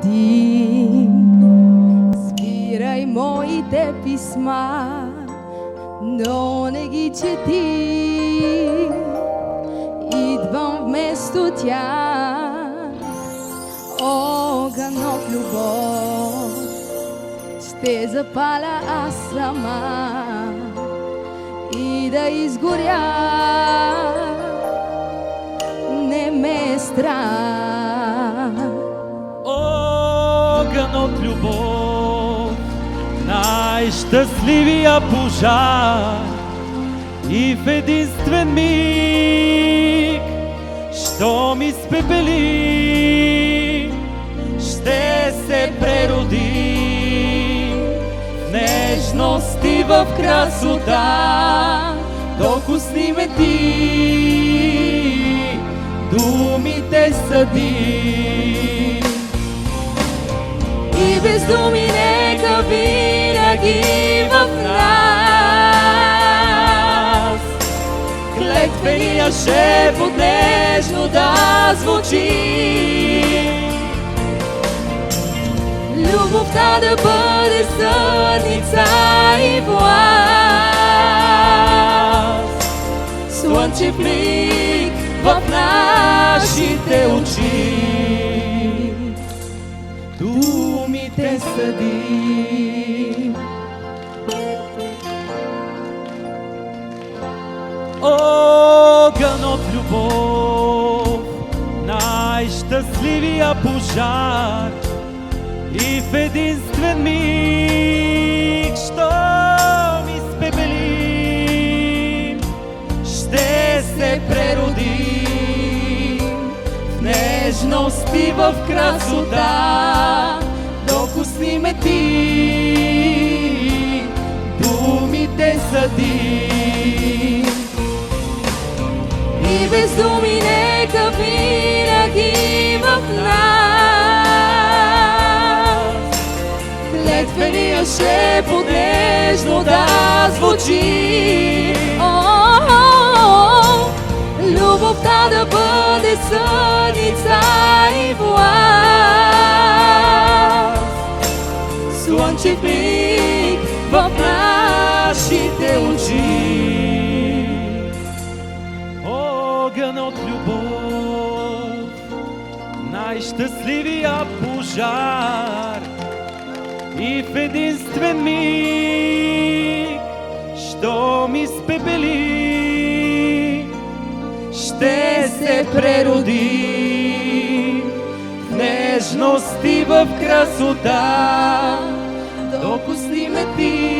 си. Спирай моите писма, но не ги чети. Идвам вместо тях, огън от любов ще запаля аз сама и да изгоря. Не ме е страх. Огън от любов, най-щастливия пожар, и в единствен миг, що ми спепели, ще се преродим в нежност и в красота. Докосни ме ти, думите съди, И без думи нека винаги в нас клетвения шепот нежно да звучи. Любовта да бъде съдница и власт, Слънчев миг в нашите очи, думите съди. Огън от любов, най-щастливия пожар, и в единствен миг, що ми спепели, ще се преродим в нежност и в красота. Докосни ме ти, думите съди, и без думи нека винаги в нас клетвения шепот нежно да звучи. Любовта да бъде съдница и власт, слънчев миг в нашите очи. Огън от любов, най-щастливия пожар, и в единствен миг, що ми спепели, ще се прероди в нежност и в красота. Докосни ме ти,